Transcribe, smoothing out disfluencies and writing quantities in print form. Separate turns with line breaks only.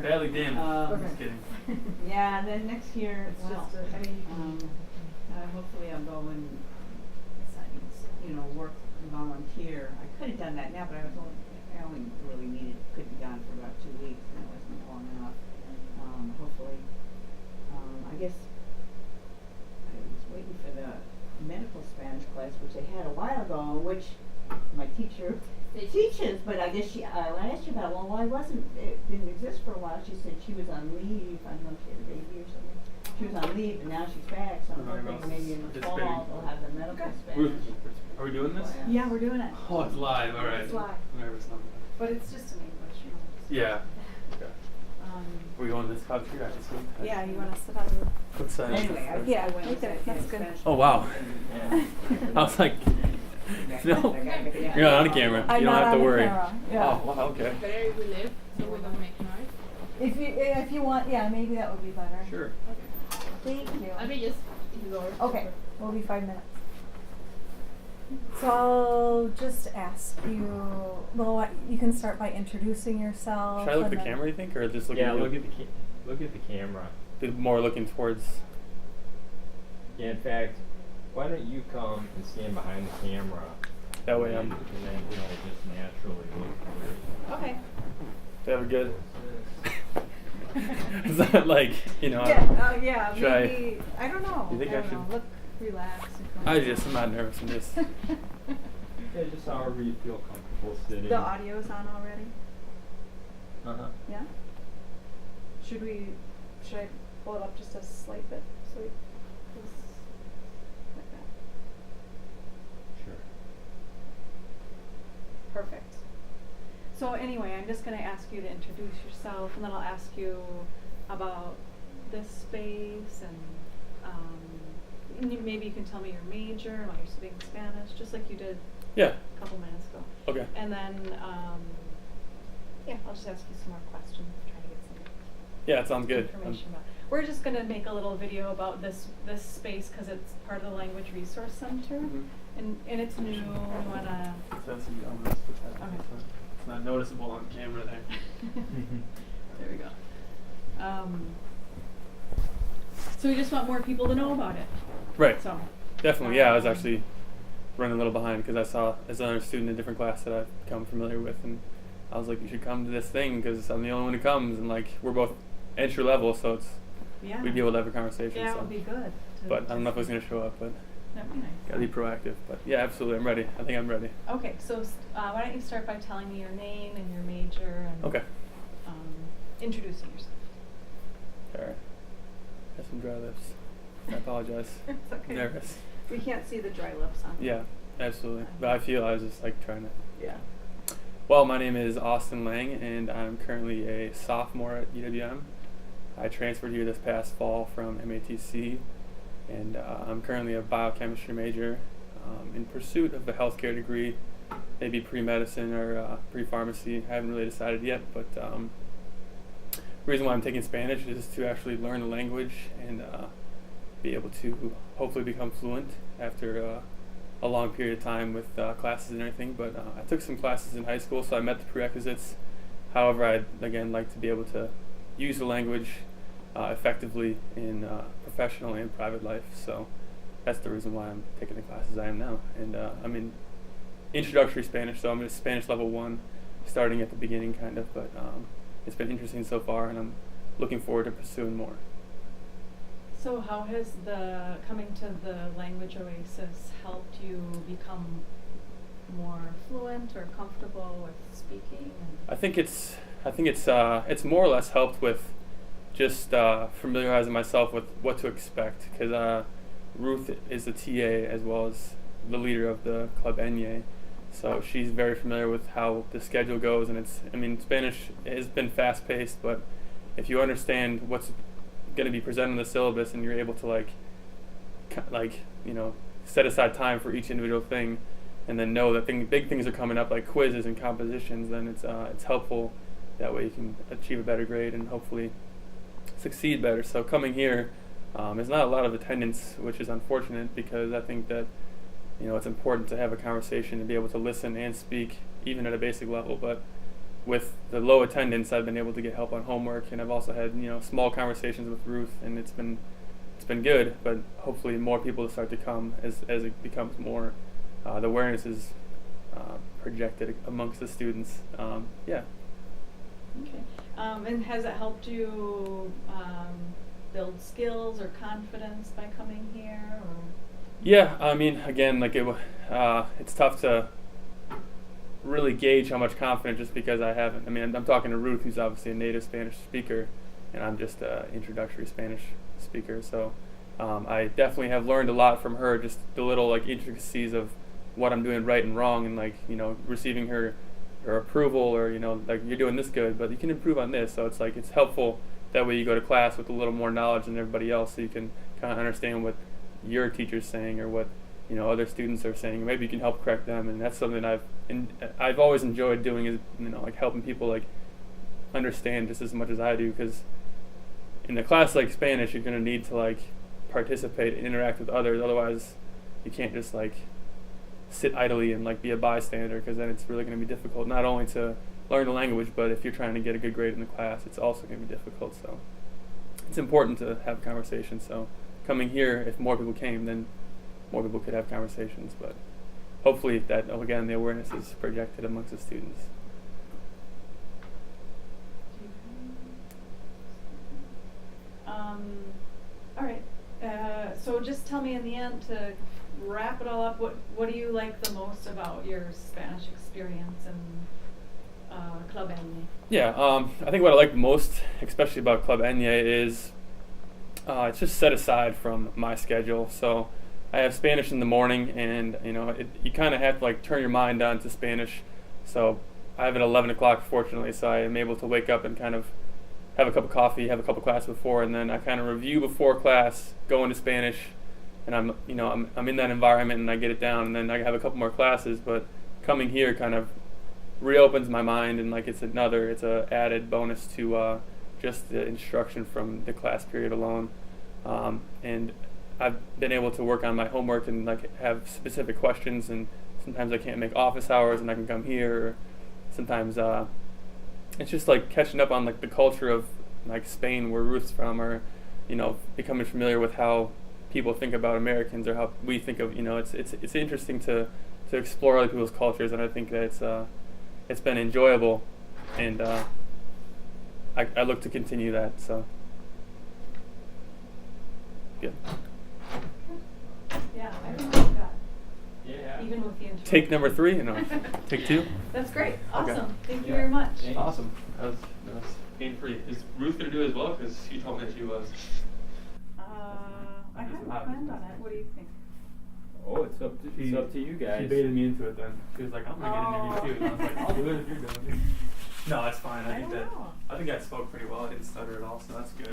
Badly damaged. Just kidding.
Yeah, and then next year,
It's just a, I mean,
hopefully I'll go and, work and volunteer. I could have done that now, but I only really could be gone for about 2 weeks, and it wasn't long enough. Hopefully, I guess I was waiting for the medical Spanish class, which they had a while ago, which my teacher teaches, but I guess when I asked her about it, well, why didn't exist for a while, she said she was on leave. I don't know if she had a baby or something. She was on leave, and now she's back, so I'm hoping maybe in the fall they'll have the medical Spanish.
Are we doing this?
yeah, we're doing it.
Oh, it's live. All right.
It's live.
I'm nervous now.
But it's just in English,
Yeah. Okay. Are we going to this couch here? I can see.
Yeah, you want to sit on the...
What side?
Anyway,
Yeah,
I went
right there. That's good.
Oh, wow. I was like, no, you're not on the camera.
I'm
You don't
not
have
on
to
the
worry.
camera, yeah.
Oh, wow, okay.
Better we live so we don't make noise.
If you want, yeah, maybe that would be better.
Sure.
Thank you.
Let me just ignore.
Okay, we'll be 5 minutes. So I'll just ask you, well, you can start by introducing yourself.
Should I look at
and
the
then-
camera, you think, or just look
Yeah,
at you?
look at the camera.
Be more looking towards.
Yeah, in fact, why don't you come and stand behind the camera?
That way
and then just naturally look
Okay.
That would good. It's not like,
Yeah,
Should I-
maybe, I don't know.
You think I
don't
should-
know. Look, relax.
I'm not nervous. I'm just.
Yeah, just however you feel comfortable sitting.
The audio's on already?
Uh-huh.
Yeah? Should I pull it up just a slight bit? So just like that.
Sure.
Perfect. So anyway, I'm just going to ask you to introduce yourself, and then I'll ask you about this space, and maybe you can tell me your major and why you're studying Spanish, just like you did
Yeah.
a couple minutes ago.
Okay.
And then, I'll just ask you some more questions, try to get some
Yeah, it sounds good.
information about. We're just going to make a little video about this space because it's part of the Language Resource Center,
Mhm.
and it's new. We want to. Okay.
It's not noticeable on camera there.
There we go. So we just want more people to know about it.
Right.
So.
Definitely. Yeah, I was actually running a little behind because I saw as another student in a different class that I've become familiar with, and I was like, you should come to this thing because I'm the only one who comes, and like we're both entry level, so
Yeah.
we'd be able to have a conversation.
Yeah, it
so.
would be good.
But I don't know if I was going to show up, but
That'd be nice.
gotta be proactive. But yeah, absolutely, I'm ready. I think I'm ready.
Okay, so why don't you start by telling me your name and your major and
Okay.
Introducing yourself.
All right. Have some dry lips. I apologize.
It's okay.
Nervous.
We can't see the dry lips on.
Yeah, absolutely. But I was just like trying to.
Yeah.
Well, my name is Austin Lang, and I'm currently a sophomore at UWM. I transferred here this past fall from MATC, and I'm currently a biochemistry major in pursuit of a healthcare degree, maybe pre-medicine or pre-pharmacy. I haven't really decided yet, but the reason why I'm taking Spanish is to actually learn the language and be able to hopefully become fluent after a long period of time with classes and everything. But I took some classes in high school, so I met the prerequisites. However, I'd again like to be able to use the language effectively in professional and private life. So that's the reason why I'm taking the classes I am now. And I'm in introductory Spanish, so I'm at Spanish level 1, starting at the beginning kind of. But it's been interesting so far, and I'm looking forward to pursuing more.
So how has the coming to the Language Oasis helped you become more fluent or comfortable with speaking?
I think it's more or less helped with just familiarizing myself with what to expect, because Ruth is the TA as well as the leader of the Club Enye, so she's very familiar with how the schedule goes, and Spanish has been fast paced, but if you understand what's going to be presented in the syllabus and you're able to set aside time for each individual thing, and then know that big things are coming up like quizzes and compositions, then it's helpful. That way you can achieve a better grade and hopefully succeed better. So coming here, there's not a lot of attendance, which is unfortunate, because I think that it's important to have a conversation and be able to listen and speak even at a basic level. But with the low attendance, I've been able to get help on homework, and I've also had small conversations with Ruth, and it's been good. But hopefully, more people will start to come as it becomes more. The awareness is projected amongst the students. Yeah.
Okay. And has it helped you build skills or confidence by coming here? Or?
Yeah, I mean, again, like it's tough to really gauge how much confidence just because I haven't. I mean, I'm talking to Ruth, who's obviously a native Spanish speaker, and I'm just an introductory Spanish speaker. So I definitely have learned a lot from her, just the little like intricacies of what I'm doing right and wrong, and like receiving her approval, or like you're doing this good, but you can improve on this. So it's like it's helpful that way you go to class with a little more knowledge than everybody else, so you can kind of understand what your teacher's saying or what other students are saying. Maybe you can help correct them, and that's something I've always enjoyed doing, is like helping people like understand just as much as I do, because in a class like Spanish you're going to need to like participate and interact with others. Otherwise you can't just like sit idly and like be a bystander, because then it's really going to be difficult not only to learn the language, but if you're trying to get a good grade in the class, it's also going to be difficult. So it's important to have conversations. So coming here, if more people came, then more people could have conversations. But hopefully that, again, the awareness is projected amongst the students.
All right. So just tell me in the end, to wrap it all up, what do you like the most about your Spanish experience in Club Enya?
Yeah, I think what I like most, especially about Club Enya, is it's just set aside from my schedule. So I have Spanish in the morning, and you kind of have to like turn your mind on to Spanish. So I have it at 11 o'clock, fortunately, so I am able to wake up and kind of have a cup of coffee, have a couple classes before, and then I kind of review before class, go into Spanish, and I'm in that environment and I get it down, and then I have a couple more classes. But coming here kind of reopens my mind, and like it's a added bonus to just the instruction from the class period alone. And I've been able to work on my homework and like have specific questions, and sometimes I can't make office hours and I can come here, or sometimes it's just like catching up on like the culture of like Spain, where Ruth's from, or becoming familiar with how people think about Americans, or how we think of it's interesting to explore other people's cultures, and I think that it's been enjoyable, and I look to continue that. So good.
Yeah, I think I've got.
Yeah.
Even with the interview.
Take number 3, take 2.
That's great. Awesome.
Okay.
Thank you
Yeah.
very much.
Thanks.
Awesome. That was pain-free. Is Ruth gonna do it as well? Because she told me that she was.
I hadn't planned on it. What do you think?
Oh, it's up to you guys.
She baited me into it then. She was like, I'm gonna get an interview too. And I was like, I'll do it if you're doing it. No, it's fine.
I don't know.
I think I spoke pretty well. I didn't stutter at all, so that's good.